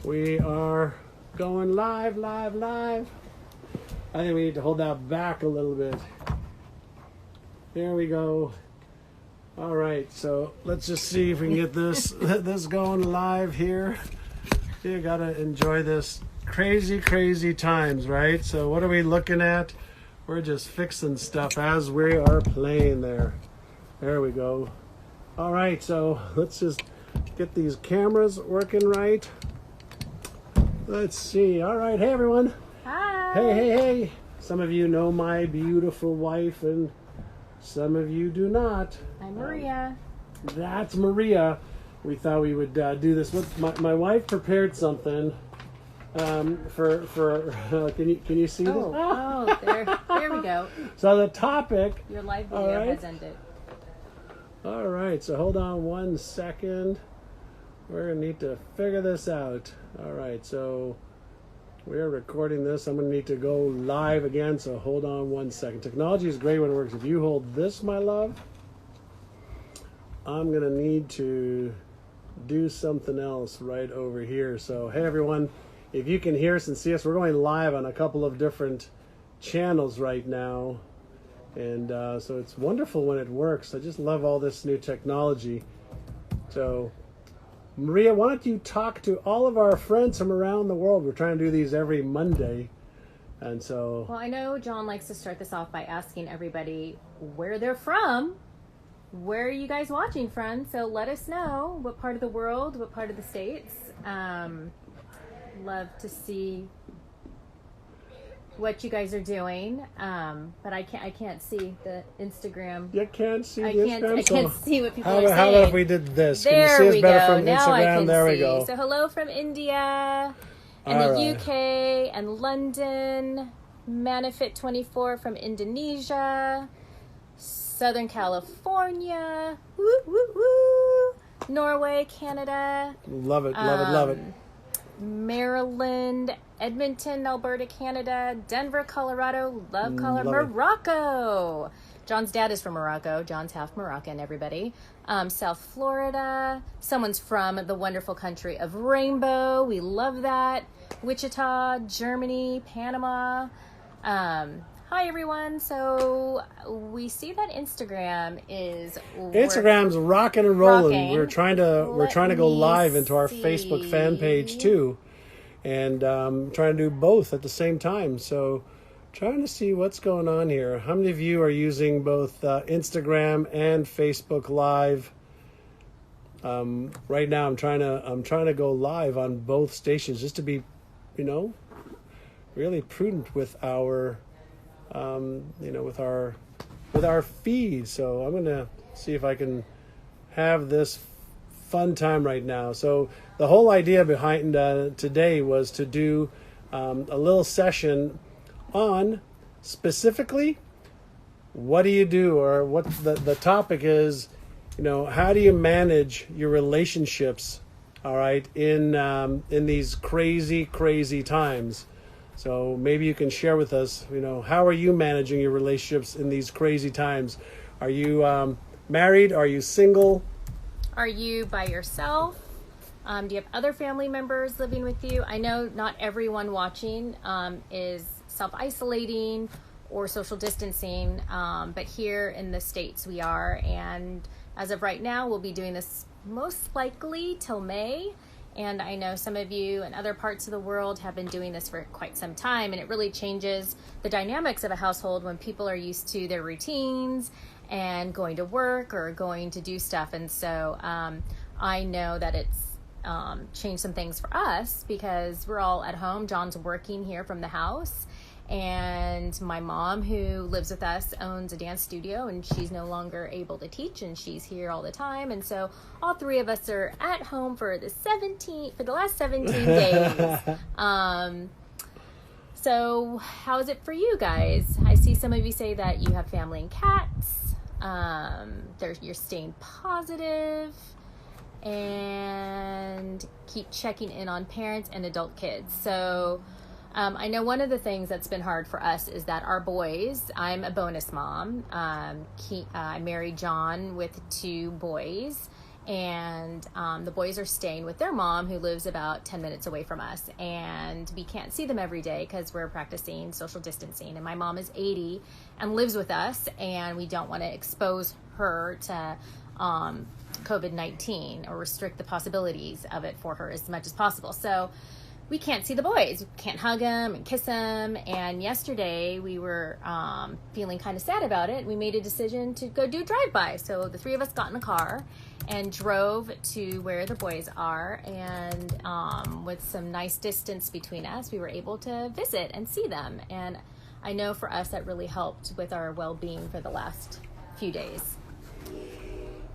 We are going live. I think we need to hold that back a little bit. There we go. All right, so let's just see if we can get this going live here. You gotta enjoy this crazy times, right? So what are we looking at? We're just fixing stuff as we are playing there. There we go. All right, so let's just get these cameras working right. Let's see. All right, hey everyone. Hi. Hey. Some of you know my beautiful wife and some of you do not. I'm Maria. That's Maria. We thought we would do this. My wife prepared something for can you see this? Oh, there we go. So the topic. Your live video has ended. All right, so hold on 1 second. We're gonna need to figure this out. All right, so we're recording this. I'm gonna need to go live again, so hold on 1 second. Technology is great when it works. If you hold this, my love, I'm gonna need to do something else right over here. So hey everyone, if you can hear us and see us, we're going live on a couple of different channels right now. And so it's wonderful when it works. I just love all this new technology. So Maria, why don't you talk to all of our friends from around the world? We're trying to do these every Monday. And so... Well, I know John likes to start this off by asking everybody where they're from. Where are you guys watching from? So let us know what part of the world, what part of the States. Love to see what you guys are doing, but I can't see the Instagram. You can't see the Instagram? I can't see what people are saying. How about if we did this? There can you see us better go. From now Instagram? I can there see. We go. So hello from India and All the right. UK and London. Manifit24 from Indonesia. Southern California. Woo, woo, woo. Norway, Canada. Love it. Maryland, Edmonton, Alberta, Canada, Denver, Colorado, love Colorado, Love it. Morocco. John's dad is from Morocco. John's half Moroccan, everybody. South Florida. Someone's from the wonderful country of Rainbow. We love that. Wichita, Germany, Panama. Hi, everyone. So we see that Instagram's rocking and rolling. Rocking. We're trying to go live into our Facebook fan page too, and trying to do both at the same time. So trying to see what's going on here. How many of you are using both Instagram and Facebook Live? Right now, I'm trying to go live on both stations just to be, really prudent with our. With our feed. So I'm gonna see if I can have this fun time right now. So the whole idea behind today was to do a little session on specifically what do you do, or what the topic is. How do you manage your relationships? All right, in these crazy times. So maybe you can share with us, how are you managing your relationships in these crazy times? Are you married? Are you single? Are you by yourself? Do you have other family members living with you? I know not everyone watching is self-isolating or social distancing, but here in the States we are. And as of right now, we'll be doing this most likely till May. And I know some of you in other parts of the world have been doing this for quite some time, and it really changes the dynamics of a household when people are used to their routines and going to work or going to do stuff. And so I know that it's changed some things for us because we're all at home. John's working here from the house. And my mom, who lives with us, owns a dance studio, and she's no longer able to teach, and she's here all the time. And so all three of us are at home for the last 17 days. So how is it for you guys? I see some of you say that you have family and cats. You're staying positive and keep checking in on parents and adult kids. So I know one of the things that's been hard for us is that our boys, I'm a bonus mom. I married John with 2 boys, And the boys are staying with their mom, who lives about 10 minutes away from us. And we can't see them every day because we're practicing social distancing. And my mom is 80 and lives with us, and we don't want to expose her to COVID-19 or restrict the possibilities of it for her as much as possible. So we can't see the boys. We can't hug them and kiss them. And yesterday we were feeling kind of sad about it. We made a decision to go do drive-by. So the three of us got in a car and drove to where the boys are. And with some nice distance between us, we were able to visit and see them. And I know for us that really helped with our well-being for the last few days.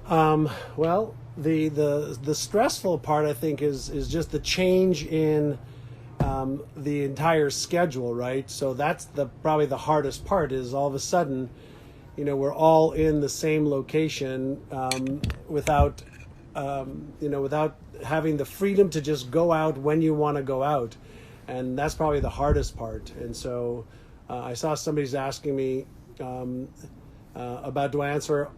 Well, the stressful part, I think, is just the change in the entire schedule, right? So that's probably the hardest part, is all of a sudden, we're all in the same location without having the freedom to just go out when you want to go out, and that's probably the hardest part. And so I saw somebody's asking me about, do I answer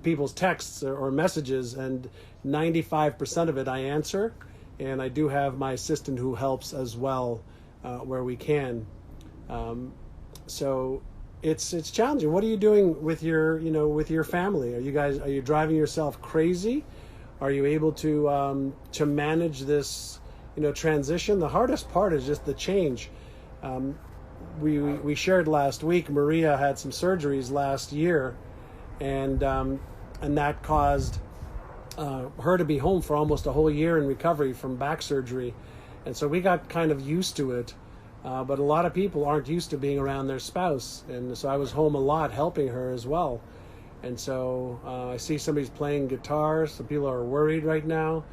people's texts or messages, and 95% of it I answer, and I do have my assistant who helps as well where we can. So it's challenging. What are you doing with your family? Are you driving yourself crazy? Are you able to manage this transition? The hardest part is just the change. We shared last week, Maria had some surgeries last year, and that caused her to be home for almost a whole year in recovery from back surgery. And so we got kind of used to it, but a lot of people aren't used to being around their spouse, and so I was home a lot helping her as well. And so I see somebody's playing guitar. Some people are worried right now.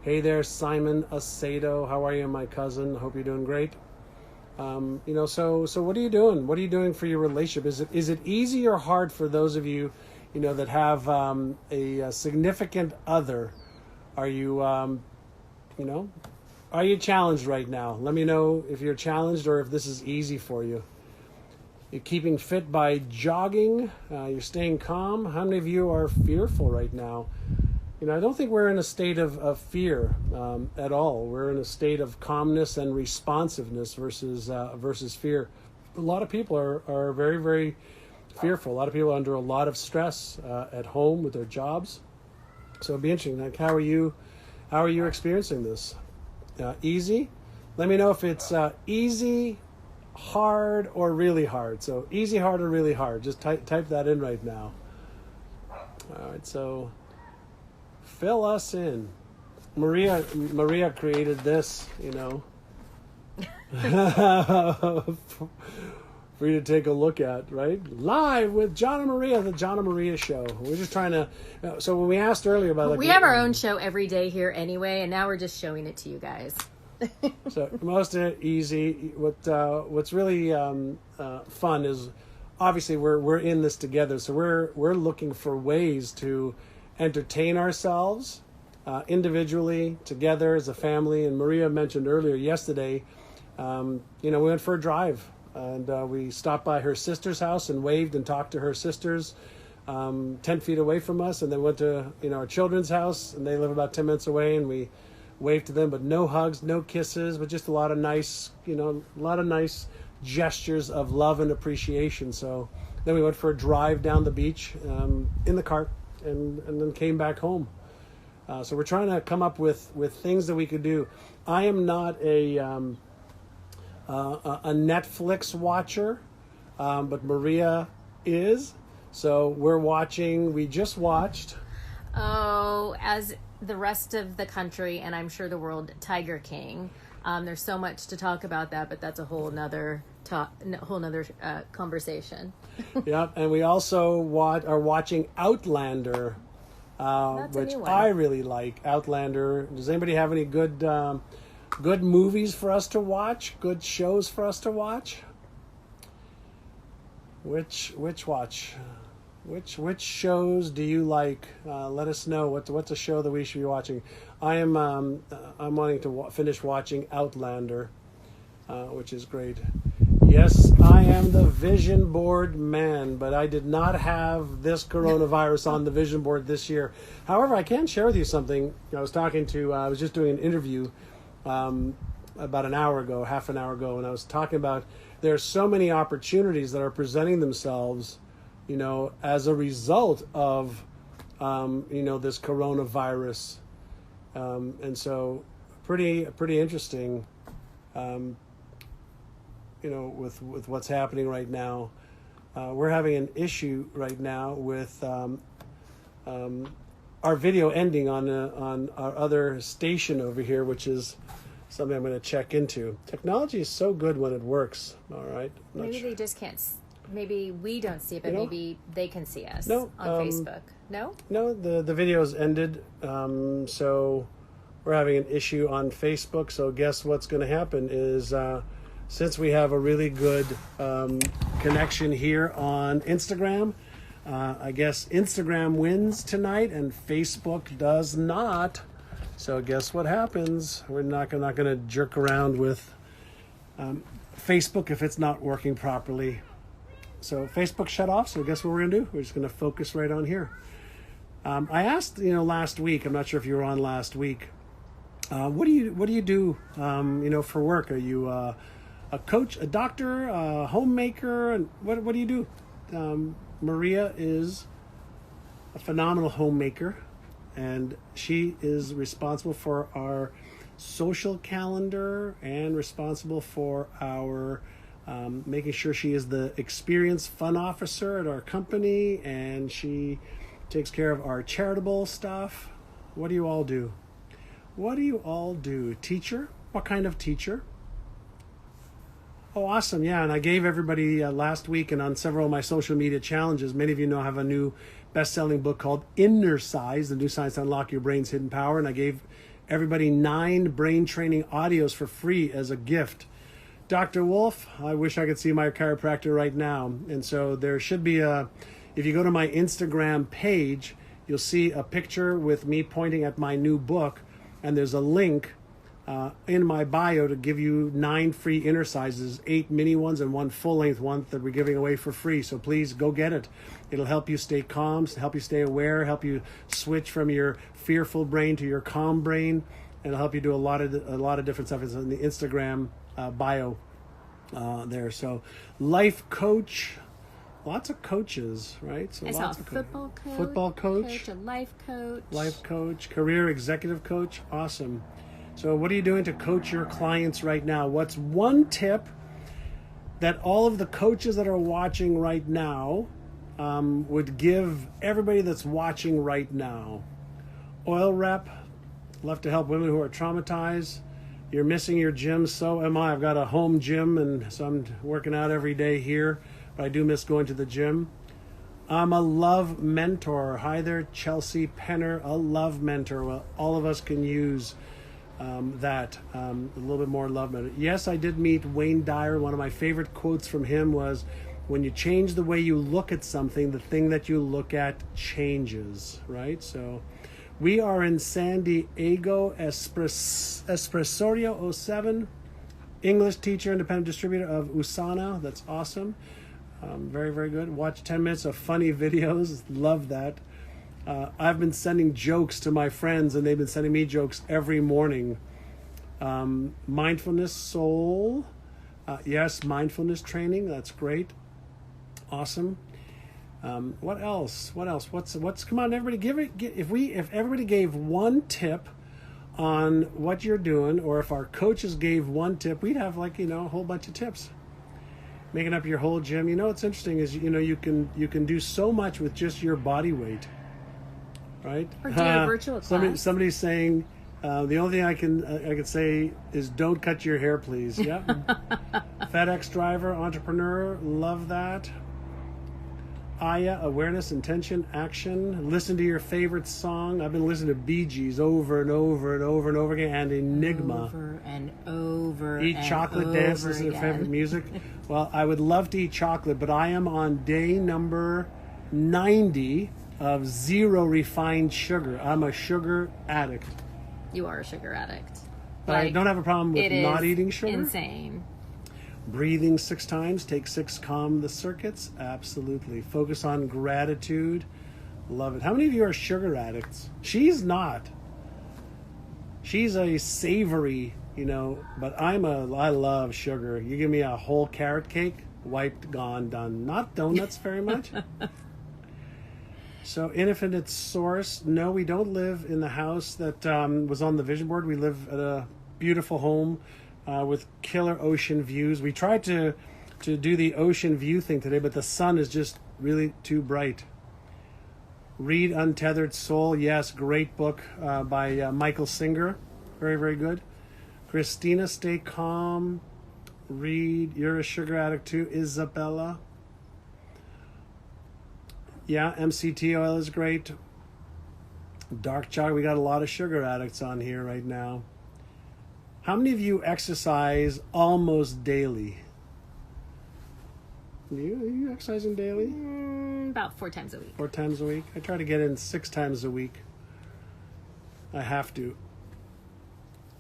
Hey there, Simon Acedo, how are you, my cousin? Hope you're doing great. So what are you doing? What are you doing for your relationship? Is it easy or hard for those of you, that have a significant other? Are you, are you challenged right now? Let me know if you're challenged or if this is easy for you. You're keeping fit by jogging. You're staying calm. How many of you are fearful right now? I don't think we're in a state of fear at all. We're in a state of calmness and responsiveness versus fear. A lot of people are very, very fearful. A lot of people are under a lot of stress at home with their jobs. So it'd be interesting. Like, how are you experiencing this? Easy? Let me know if it's easy, hard, or really hard. So easy, hard, or really hard. Just type that in right now. All right, so fill us in. Maria created this, for you to take a look at, right? Live with John and Maria, the John and Maria show. We're just trying to. So when we asked earlier about, we have our own show every day here anyway, and now we're just showing it to you guys. So most easy. What's really fun is, obviously we're in this together. So we're looking for ways to entertain ourselves individually, together as a family. And Maria mentioned earlier yesterday, we went for a drive. And we stopped by her sister's house and waved and talked to her sisters 10 feet away from us, and then went to our children's house, and they live about 10 minutes away, and we waved to them, but no hugs, no kisses, but just a lot of nice gestures of love and appreciation. So then we went for a drive down the beach in the cart, and then came back home. So we're trying to come up with things that we could do. I am not a Netflix watcher, but Maria is. So we just watched. Oh, as the rest of the country, and I'm sure the world, Tiger King. There's so much to talk about that, but that's a whole nother conversation. Yeah, and we also are watching Outlander, which I really like. Outlander. Does anybody have any good movies for us to watch? Good shows for us to watch? Which shows do you like? Let us know. What's a show that we should be watching? I'm wanting to finish watching Outlander, which is great. Yes, I am the vision board man, but I did not have this coronavirus on the vision board this year. However, I can share with you something. I was just doing an interview about an hour ago, half an hour ago, and I was talking about there are so many opportunities that are presenting themselves, as a result of, this coronavirus. And so pretty interesting, with what's happening right now. We're having an issue right now with our video ending on our other station over here, which is something I'm going to check into. Technology is so good when it works. All right. Maybe they just can't. Maybe we don't see it, but maybe they can see us on Facebook. No? No, the video's ended. So we're having an issue on Facebook. So guess what's going to happen is since we have a really good connection here on Instagram, I guess Instagram wins tonight and Facebook does not. So guess what happens? We're not going to jerk around with Facebook if it's not working properly. So Facebook shut off. So guess what we're going to do? We're just going to focus right on here. I asked, last week. I'm not sure if you were on last week. What do you do? For work? Are you a coach, a doctor, a homemaker? And what do you do? Maria is a phenomenal homemaker, and she is responsible for our social calendar and responsible for our making sure she is the experienced fun officer at our company, and she takes care of our charitable stuff. What do you all do? Teacher? What kind of teacher? Oh, awesome. Yeah, and I gave everybody last week and on several of my social media challenges, many of you know I have a new best-selling book called Inner Size, The New Science to Unlock Your Brain's Hidden Power, and I gave everybody 9 brain training audios for free as a gift. Dr. Wolf, I wish I could see my chiropractor right now. And so there should be if you go to my Instagram page, you'll see a picture with me pointing at my new book, and there's a link in my bio to give you 9 free inner sizes, 8 mini ones and 1 full-length one that we're giving away for free. So please go get it. It'll help you stay calm, help you stay aware, help you switch from your fearful brain to your calm brain, and it'll help you do a lot of different stuff. It's in the Instagram bio there. So life coach, lots of coaches, right? So I lots saw of football coach, a life coach, career executive coach. Awesome. So what are you doing to coach your clients right now? What's one tip that all of the coaches that are watching right now would give everybody that's watching right now? Oil rep, love to help women who are traumatized. You're missing your gym, so am I. I've got a home gym, and so I'm working out every day here, but I do miss going to the gym. I'm a love mentor. Hi there, Chelsea Penner, a love mentor. Well, all of us can use that, a little bit more love mentor. Yes, I did meet Wayne Dyer. One of my favorite quotes from him was, when you change the way you look at something, the thing that you look at changes, right? So we are in San Diego, Espresorio 07, English teacher, independent distributor of Usana. That's awesome. Very, very good. Watch 10 minutes of funny videos. Love that. I've been sending jokes to my friends, and they've been sending me jokes every morning. Mindfulness soul. Yes, mindfulness training. That's great. Awesome. What else? What's come on, everybody, if everybody gave one tip on what you're doing, or if our coaches gave one tip, we'd have a whole bunch of tips. Making up your whole gym. What's interesting is you can do so much with just your body weight, right? Or do a virtual class. Somebody's saying the only thing I can say is don't cut your hair, please. Yeah. FedEx driver, entrepreneur, love that. Aya, awareness, intention, action. Listen to your favorite song. I've been listening to Bee Gees over and over and over and over again, and Enigma. Over and over. Eat chocolate, dance, listen to your favorite music. Well, I would love to eat chocolate, but I am on day number 90 of 0 refined sugar. I'm a sugar addict. You are a sugar addict. But I don't have a problem with not eating sugar. Insane. Breathing 6 times, take 6, calm the circuits. Absolutely. Focus on gratitude. Love it. How many of you are sugar addicts? She's not. She's a savory, but I love sugar. You give me a whole carrot cake, wiped, gone, done. Not donuts very much. So, infinite source. No, we don't live in the house that was on the vision board. We live at a beautiful home with killer ocean views. We tried to do the ocean view thing today, but the sun is just really too bright. Read Untethered Soul. Yes, great book by Michael Singer. Very, very good. Christina, stay calm. Read You're a Sugar Addict too. Isabella. Yeah, MCT oil is great. Dark chocolate. We got a lot of sugar addicts on here right now. How many of you exercise almost daily? Are you exercising daily? About 4 times a week. 4 times a week? I try to get in 6 times a week. I have to.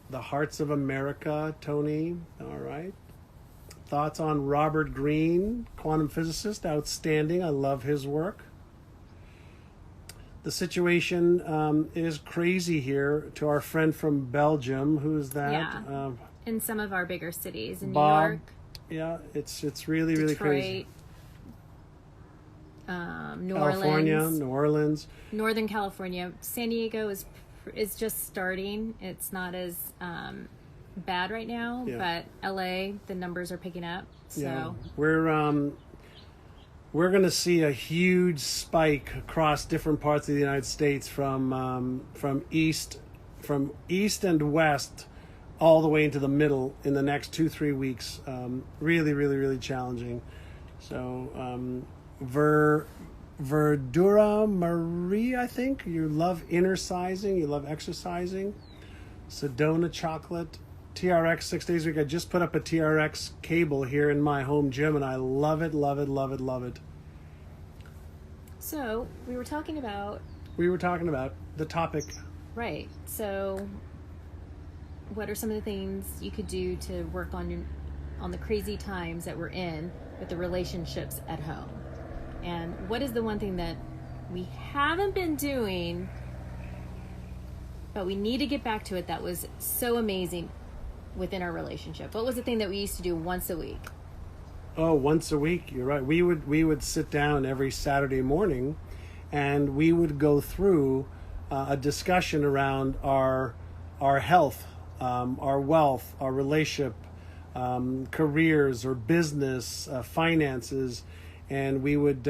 The Hearts of America, Tony. All right. Thoughts on Robert Greene, quantum physicist, outstanding. I love his work. The situation is crazy here. To our friend from Belgium, who's that? Yeah. In some of our bigger cities, in Bob, New York. Yeah, it's really, really Detroit, crazy. New California, Orleans, New Orleans, Northern California. San Diego is just starting. It's not as bad right now, but LA, the numbers are picking up. So yeah. We're going to see a huge spike across different parts of the United States from east and west all the way into the middle in the next 2-3 weeks. Really, really, really challenging. So Verdura Marie, I think. You love inner-sizing. You love exercising. Sedona chocolate. TRX 6 days a week. I just put up a TRX cable here in my home gym, and I love it, love it, love it, love it. So we were talking about the topic. Right. So what are some of the things you could do to work on the crazy times that we're in with the relationships at home? And what is the one thing that we haven't been doing, but we need to get back to it, that was so amazing within our relationship? What was the thing that we used to do once a week? Oh, once a week. You're right. We would sit down every Saturday morning, and we would go through a discussion around our health, our wealth, our relationship, careers or business, finances, and we would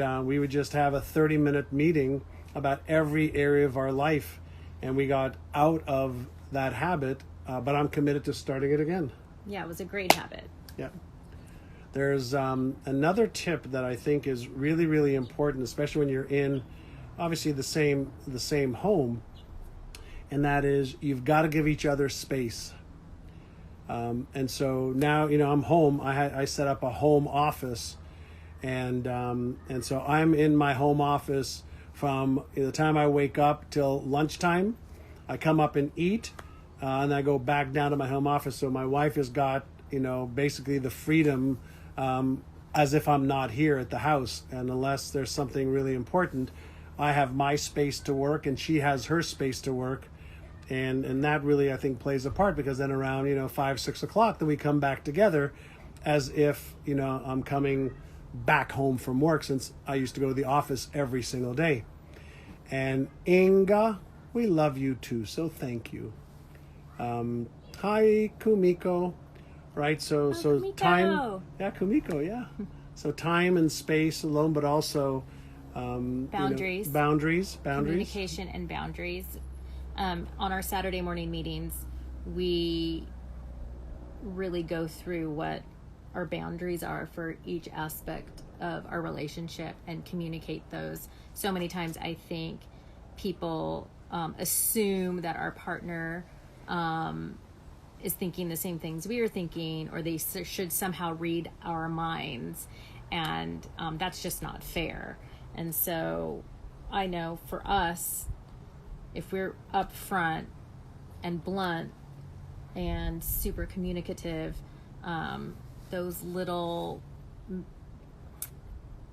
just have a 30-minute meeting about every area of our life, and we got out of that habit. But I'm committed to starting it again. Yeah, it was a great habit. Yeah. There's another tip that I think is really, really important, especially when you're in, obviously, the same home, and that is you've got to give each other space. And so now, I'm home. I set up a home office, and so I'm in my home office from the time I wake up till lunchtime. I come up and eat. And I go back down to my home office. So my wife has got, basically the freedom as if I'm not here at the house. And unless there's something really important, I have my space to work and she has her space to work. And that really, I think, plays a part, because then around, 5, 6 o'clock, then we come back together as if, I'm coming back home from work, since I used to go to the office every single day. And Inga, we love you too. So thank you. Hi Kumiko, right? So Kumiko. Time, yeah, Kumiko, yeah. So time and space alone, but also boundaries, communication and boundaries. On our Saturday morning meetings, we really go through what our boundaries are for each aspect of our relationship and communicate those. So many times I think people assume that our partner is thinking the same things we are thinking, or they should somehow read our minds, and that's just not fair. And so I know for us, if we're upfront and blunt and super communicative, those little,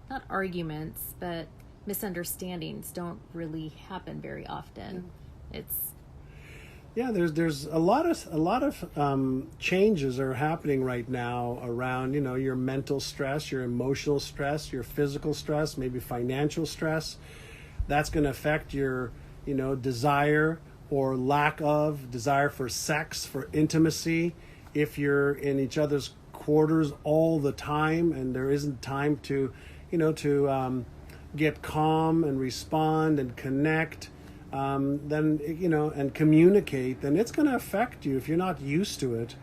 not arguments, but misunderstandings don't really happen very often. It's there's a lot of changes are happening right now around, your mental stress, your emotional stress, your physical stress, maybe financial stress. That's going to affect your, desire or lack of desire for sex, for intimacy. If you're in each other's quarters all the time and there isn't time to, get calm and respond and connect, then, and communicate, then it's going to affect you if you're not used to it,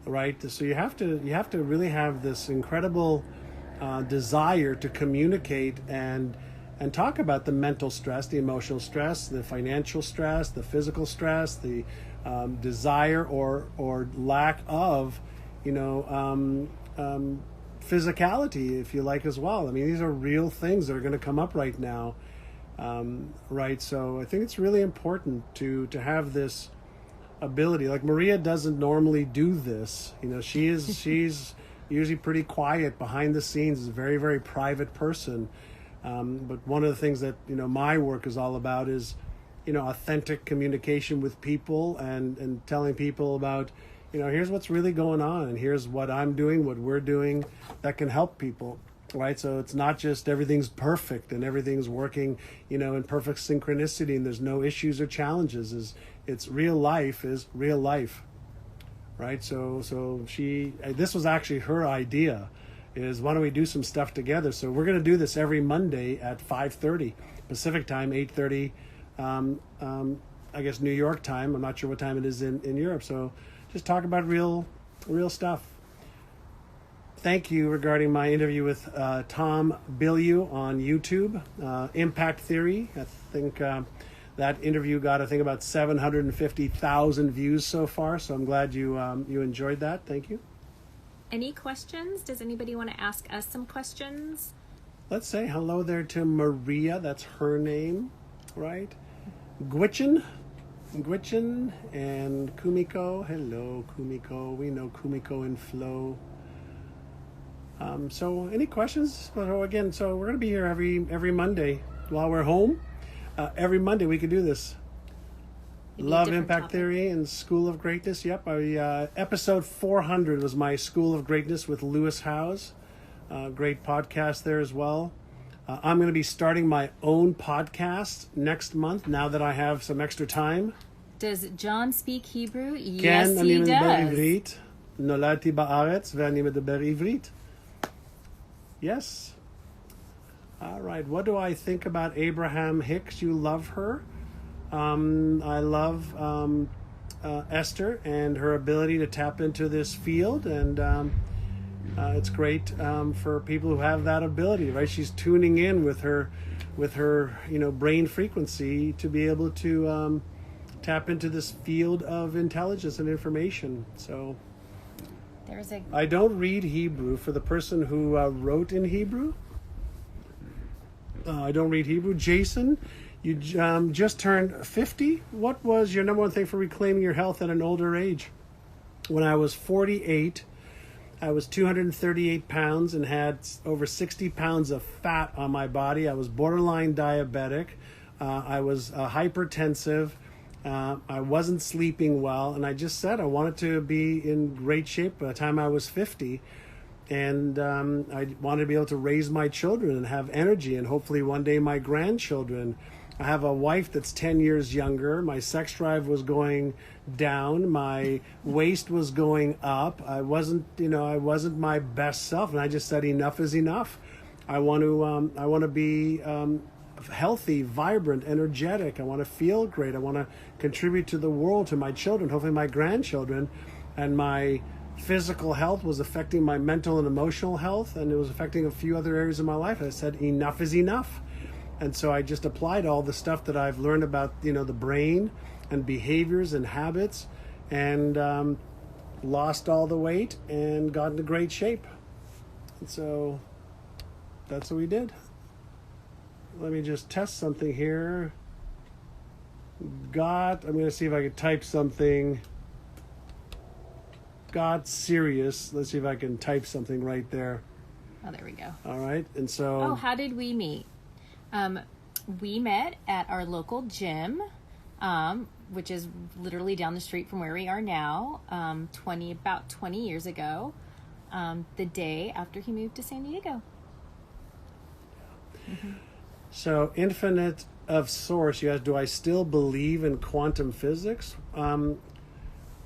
right? So you have to really have this incredible desire to communicate and talk about the mental stress, the emotional stress, the financial stress, the physical stress, the desire or lack of, physicality, if you like, as well. I mean, these are real things that are going to come up right now, right? So I think it's really important to have this ability. Like Maria doesn't normally do this. She's usually pretty quiet behind the scenes. Is a very, very private person. But one of the things that my work is all about is authentic communication with people and telling people about here's what's really going on, and here's what I'm doing, what we're doing that can help people, right? So it's not just everything's perfect and everything's working in perfect synchronicity and there's no issues or challenges. It's real life is real life, right? So this was actually her idea, is why don't we do some stuff together? So we're going to do this every Monday at 5:30 Pacific time, 8:30 I guess New York time. I'm not sure what time it is in Europe. So just talk about real stuff. Thank you regarding my interview with Tom Bilyeu on YouTube, Impact Theory. I think that interview got, about 750,000 views so far. So I'm glad you enjoyed that. Thank you. Any questions? Does anybody want to ask us some questions? Let's say hello there to Maria. That's her name, right? Gwitchen and Kumiko. Hello, Kumiko. We know Kumiko and Flo. So any questions? So again, so we're going to be here every Monday while we're home. Every Monday we could do this. Maybe Love, Impact Theory and School of Greatness. Yep. Episode 400 was my School of Greatness with Lewis Howes. Great podcast there as well. I'm going to be starting my own podcast next month now that I have some extra time. Does John speak Hebrew? כן, Yes, אני he מדבר does. עברית. נולדתי בארץ ואני מדבר עברית. Yes. All right. What do I think about Abraham Hicks? You love her. I love Esther and her ability to tap into this field, and it's great for people who have that ability, right? She's tuning in with her brain frequency to be able to tap into this field of intelligence and information. So I don't read Hebrew. For the person who wrote in Hebrew, I don't read Hebrew. Jason, you just turned 50. What was your number one thing for reclaiming your health at an older age? When I was 48, I was 238 pounds and had over 60 pounds of fat on my body. I was borderline diabetic. I was hypertensive. I wasn't sleeping well. And I just said I wanted to be in great shape by the time I was 50. And I wanted to be able to raise my children and have energy, and hopefully one day my grandchildren. I have a wife that's 10 years younger. My sex drive was going down. My waist was going up. I wasn't my best self, and I just said enough is enough. I want to be healthy, vibrant, energetic. I want to feel great. I want to contribute to the world, to my children, hopefully my grandchildren, and my physical health was affecting my mental and emotional health, and it was affecting a few other areas of my life. I said enough is enough. And so I just applied all the stuff that I've learned about, the brain and behaviors and habits, and lost all the weight and got into great shape. And so that's what we did. Let me just test something here. I'm going to see if I can type something. got serious. Let's see if I can type something right there. Oh, there we go. All right. And so... Oh, how did we meet? We met at our local gym, which is literally down the street from where we are now, about 20 years ago, the day after he moved to San Diego. Mm-hmm. So, infinite of source, you guys, do I still believe in quantum physics? Well,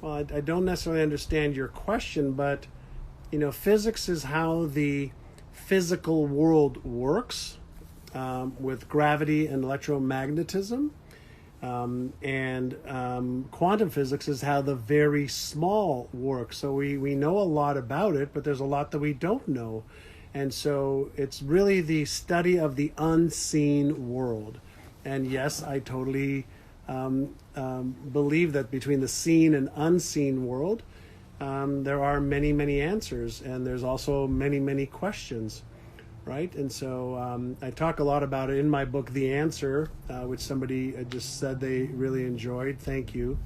I don't necessarily understand your question, but, physics is how the physical world works, with gravity and electromagnetism. And quantum physics is how the very small works. So we know a lot about it, but there's a lot that we don't know. And so it's really the study of the unseen world. And yes, I totally believe that between the seen and unseen world, there are many, many answers, and there's also many, many questions, right? And so I talk a lot about it in my book, The Answer, which somebody just said they really enjoyed. Thank you.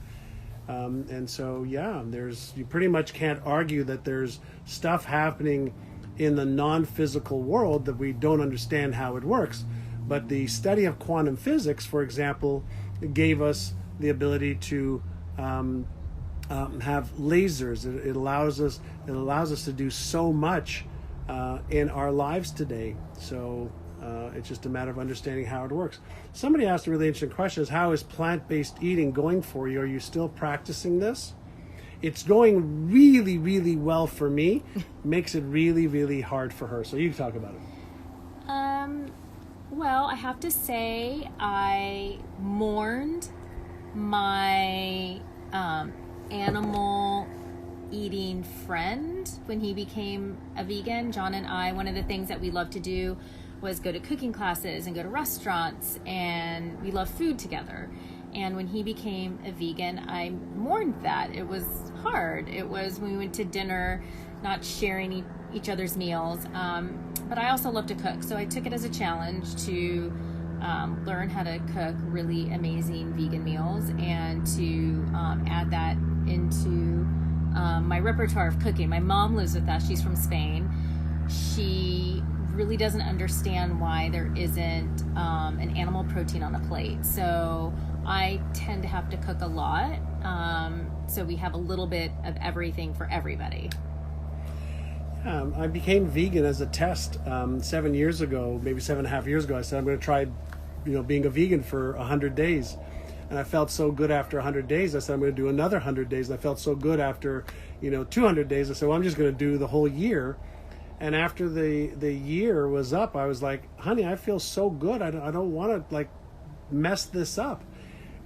And so, yeah, you pretty much can't argue that there's stuff happening in the non-physical world that we don't understand how it works. But the study of quantum physics, for example, gave us the ability to have lasers. It allows us to do so much in our lives today. So it's just a matter of understanding how it works. Somebody asked a really interesting question: is how is plant-based eating going for you? Are you still practicing this? It's going really, really well for me. Makes it really, really hard for her. So you talk about it. Well, I have to say I mourned my animal eating friend when he became a vegan. John and I, one of the things that we love to do was go to cooking classes and go to restaurants, and we love food together. And when he became a vegan, I mourned that. It was hard. It was when we went to dinner, not sharing each other's meals. But I also love to cook, so I took it as a challenge to learn how to cook really amazing vegan meals and to add that into my repertoire of cooking. My mom lives with us. She's from Spain. She really doesn't understand why there isn't an animal protein on a plate. So I tend to have to cook a lot. So we have a little bit of everything for everybody. I became vegan as a test 7 years ago, maybe 7.5 years ago. I said I'm going to try, being a vegan for 100 days, and I felt so good after 100 days. I said I'm going to do another 100 days, and I felt so good after 200 days. I said, well, I'm just going to do the whole year. And after the year was up, I was like, honey, I feel so good. I don't want to mess this up.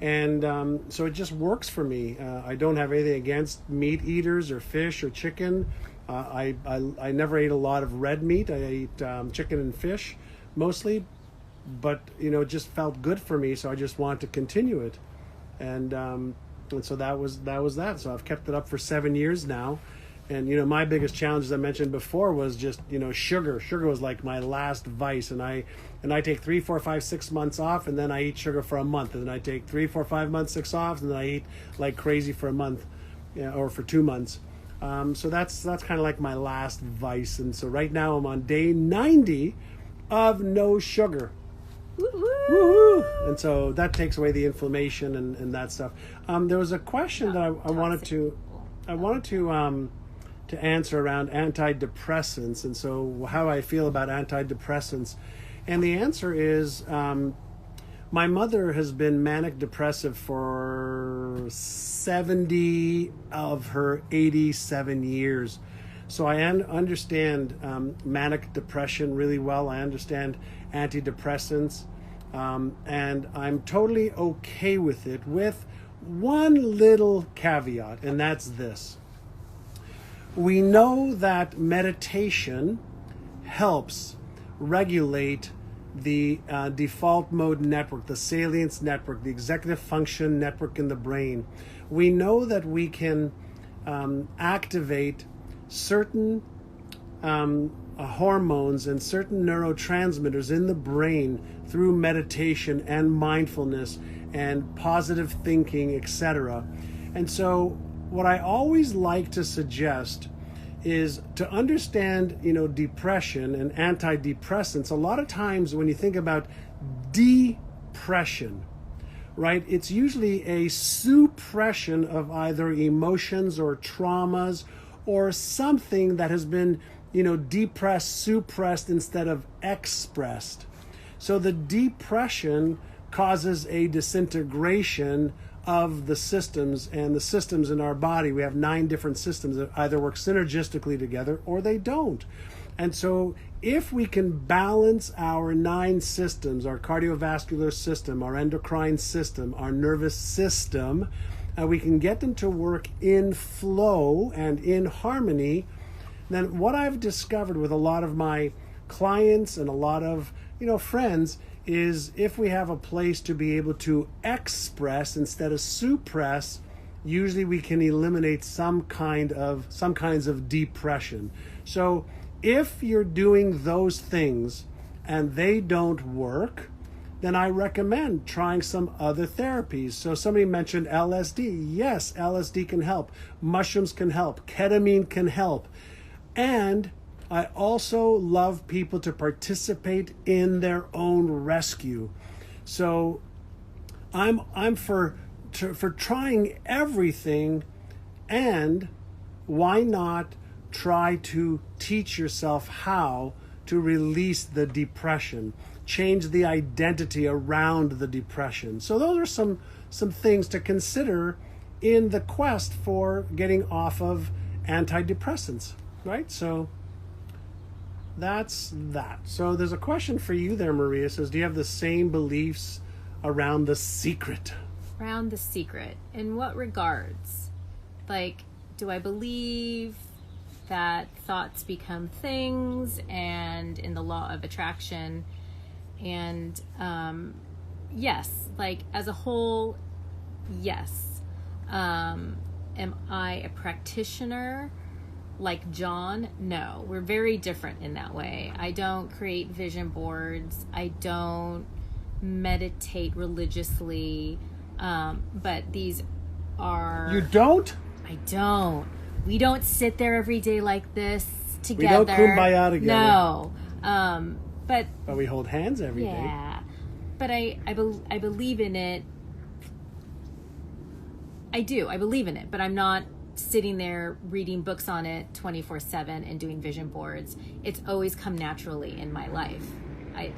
And so it just works for me. I don't have anything against meat eaters or fish or chicken. I never ate a lot of red meat. I ate chicken and fish mostly, but it just felt good for me, so I just wanted to continue it, and so that was that. So I've kept it up for 7 years now, and my biggest challenge, as I mentioned before, was just sugar. Sugar was like my last vice, and I take 3, 4, 5, 6 months off, and then I eat sugar for a month, and then I take 3, 4, 5 months, 6 off, and then I eat like crazy for a month, or for 2 months. So that's kind of like my last vice. And so right now I'm on day 90 of no sugar. Woo-hoo! And so that takes away the inflammation and that stuff. There was a question that I wanted to answer around antidepressants, and so how I feel about antidepressants. And the answer is, my mother has been manic depressive for 70 of her 87 years. So I understand manic depression really well. I understand antidepressants. And I'm totally okay with it, with one little caveat, and that's this. We know that meditation helps regulate the default mode network, the salience network, the executive function network in the brain. We know that we can activate certain hormones and certain neurotransmitters in the brain through meditation and mindfulness and positive thinking, etc. And so what I always like to suggest is to understand, depression and antidepressants. A lot of times when you think about depression, right, it's usually a suppression of either emotions or traumas or something that has been, depressed, suppressed instead of expressed. So the depression causes a disintegration of the systems, and the systems in our body. We have 9 different systems that either work synergistically together or they don't. And so if we can balance our 9 systems, our cardiovascular system, our endocrine system, our nervous system, we can get them to work in flow and in harmony, then what I've discovered with a lot of my clients and a lot of friends is if we have a place to be able to express instead of suppress, usually we can eliminate some kinds of depression. So if you're doing those things and they don't work, then I recommend trying some other therapies. So somebody mentioned LSD. Yes, LSD can help. Mushrooms can help. Ketamine can help. And I also love people to participate in their own rescue. So I'm for trying everything, and why not try to teach yourself how to release the depression, change the identity around the depression. So those are some things to consider in the quest for getting off of antidepressants, right? So that's that. So there's a question for you there, Maria. It says, do you have the same beliefs around The Secret? Around The Secret. In what regards? Like, do I believe that thoughts become things, and in the law of attraction? And yes, like as a whole, yes. Am I a practitioner like John? No, we're very different in that way. I don't create vision boards. I don't meditate religiously. But these are... You don't? I don't. We don't sit there every day like this together. We don't kumbaya together. No. But we hold hands every day. Yeah. But I believe in it. I do. I believe in it. But I'm not sitting there reading books on it 24/7 and doing vision boards. It's always come naturally in my life. I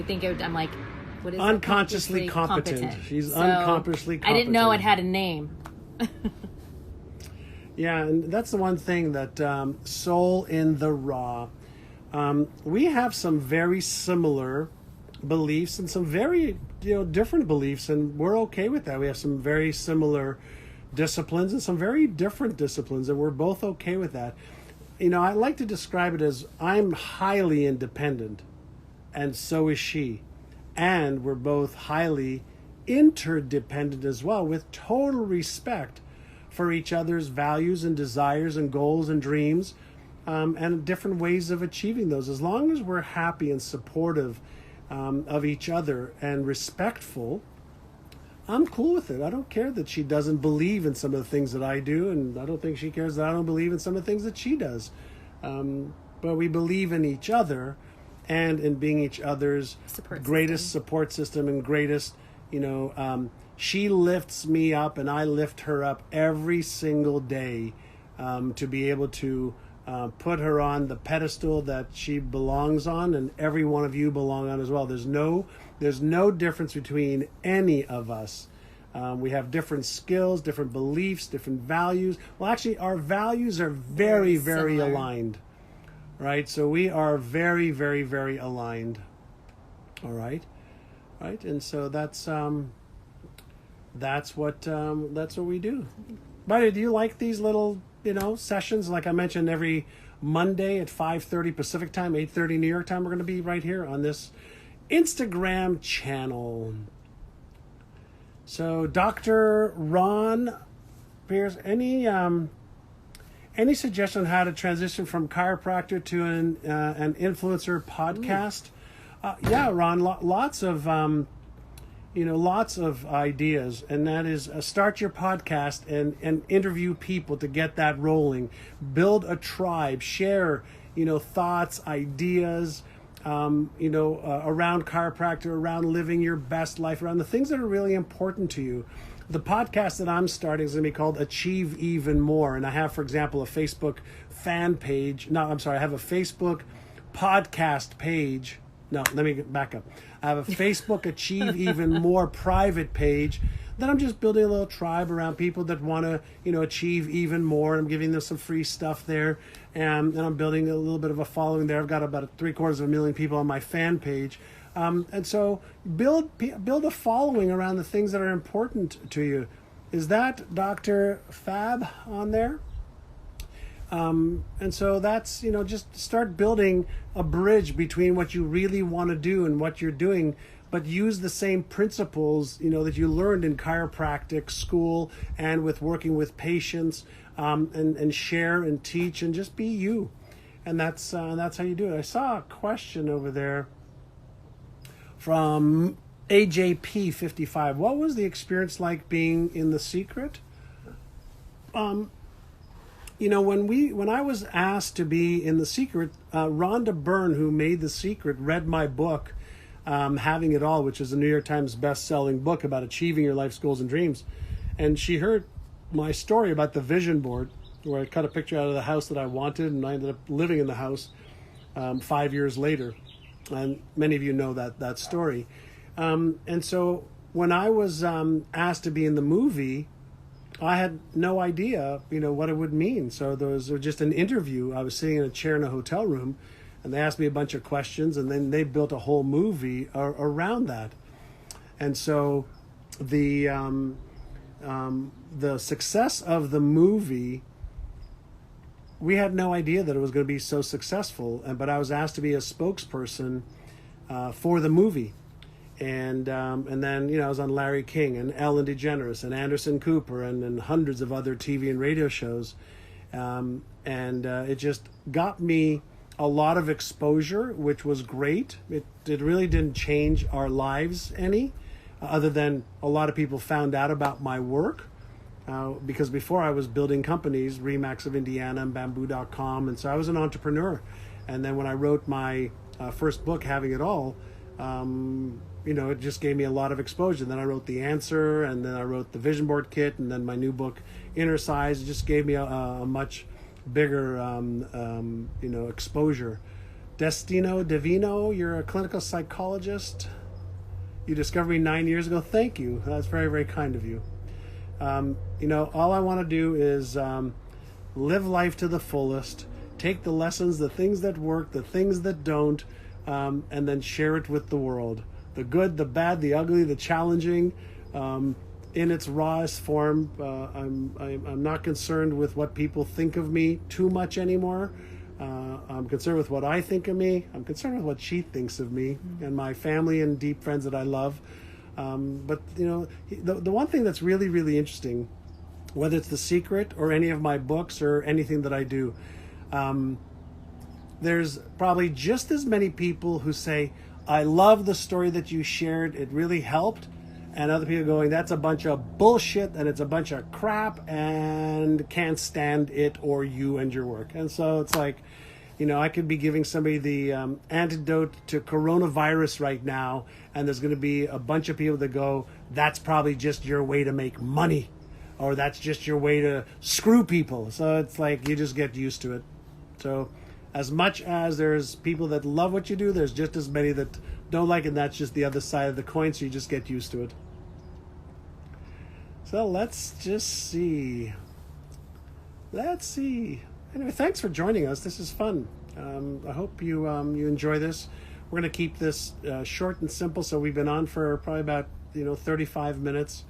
think I'm like, what is unconsciously competent. She's so unconsciously competent. I didn't know it had a name. Yeah, and that's the one thing that Soul in the Raw. We have some very similar beliefs and some very different beliefs, and we're okay with that. We have some very similar disciplines and some very different disciplines, and we're both okay with that. I like to describe it as I'm highly independent, and so is she. And we're both highly interdependent as well, with total respect for each other's values and desires and goals and dreams, and different ways of achieving those. As long as we're happy and supportive of each other and respectful, I'm cool with it. I don't care that she doesn't believe in some of the things that I do, and I don't think she cares that I don't believe in some of the things that she does. But we believe in each other and in being each other's greatest support system and greatest, she lifts me up and I lift her up every single day to be able to put her on the pedestal that she belongs on, and every one of you belong on as well. There's no difference between any of us. We have different skills, different beliefs, different values. Well, actually, our values are very, very aligned, right? So we are very, very, very aligned. All right, right, and so that's what we do. Buddy, do you like these little sessions? Like I mentioned, every Monday at 5:30 Pacific time, 8:30 New York time, we're going to be right here on this Instagram channel. So, Dr. Ron Pierce, any suggestion on how to transition from chiropractor to an influencer podcast? Yeah, Ron, lots of lots of ideas, and that is start your podcast and interview people to get that rolling. Build a tribe, share, thoughts, ideas, around chiropractor, around living your best life, around the things that are really important to you. The podcast that I'm starting is going to be called Achieve Even More. And I have, for example, a Facebook fan page. No, I'm sorry. I have a Facebook podcast page. No, let me get back up. I have a Facebook Achieve Even More private page that I'm just building a little tribe around people that want to, achieve even more. I'm giving them some free stuff there. And I'm building a little bit of a following there. I've got about 750,000 people on my fan page. And so build a following around the things that are important to you. Is that Dr. Fab on there? And so that's, just start building a bridge between what you really want to do and what you're doing, but use the same principles, that you learned in chiropractic school and with working with patients, and share and teach and just be you. And that's how you do it. I saw a question over there from AJP55. What was the experience like being in The Secret? When I was asked to be in The Secret, Rhonda Byrne, who made The Secret, read my book, Having It All, which is a New York Times best-selling book about achieving your life's goals and dreams. And she heard my story about the vision board, where I cut a picture out of the house that I wanted, and I ended up living in the house 5 years later. And many of you know that story. And so when I was asked to be in the movie, I had no idea, what it would mean. So there was just an interview. I was sitting in a chair in a hotel room, and they asked me a bunch of questions, and then they built a whole movie around that. And so the success of the movie, we had no idea that it was going to be so successful. But I was asked to be a spokesperson for the movie. And then, I was on Larry King and Ellen DeGeneres and Anderson Cooper and hundreds of other TV and radio shows. It just got me a lot of exposure, which was great. It really didn't change our lives any, other than a lot of people found out about my work. Because before I was building companies, Remax of Indiana and Bamboo.com. And so I was an entrepreneur. And then when I wrote my first book, Having It All, it just gave me a lot of exposure. Then I wrote The Answer, and then I wrote the Vision Board Kit, and then my new book, Inner Size. It just gave me a much bigger, exposure. Destino Divino, you're a clinical psychologist. You discovered me 9 years ago. Thank you. That's very, very kind of you. All I want to do is live life to the fullest, take the lessons, the things that work, the things that don't, and then share it with the world. The good, the bad, the ugly, the challenging, in its rawest form. I'm not concerned with what people think of me too much anymore. I'm concerned with what I think of me. I'm concerned with what she thinks of me and my family and deep friends that I love. But the one thing that's really, really interesting, whether it's The Secret or any of my books or anything that I do, there's probably just as many people who say, I love the story that you shared, it really helped, and other people going, that's a bunch of bullshit and it's a bunch of crap and can't stand it or you and your work. And so it's like, I could be giving somebody the antidote to coronavirus right now, and there's going to be a bunch of people that go, that's probably just your way to make money, or that's just your way to screw people. So it's like you just get used to it. So as much as there's people that love what you do, there's just as many that don't like it, and that's just the other side of the coin, so you just get used to it. So let's just see. Anyway, thanks for joining us. This is fun. I hope you enjoy this. We're going to keep this short and simple, so we've been on for probably about 35 minutes.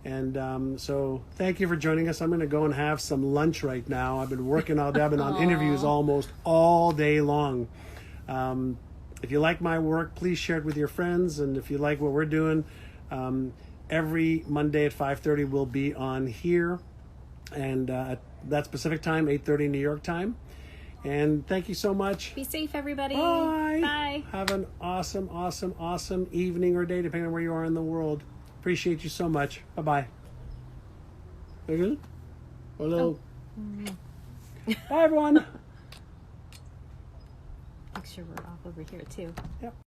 And so thank you for joining us. I'm going to go and have some lunch right now. I've been working all day. I've been on interviews almost all day long. If you like my work, please share it with your friends. And if you like what we're doing, every Monday at 5:30 we'll be on here. And at that Pacific time, 8:30 New York time. And thank you so much. Be safe, everybody. Bye. Bye. Have an awesome, awesome, awesome evening or day, depending on where you are in the world. Appreciate you so much. Bye-bye. A little... Bye, everyone. Make sure we're off over here, too. Yep.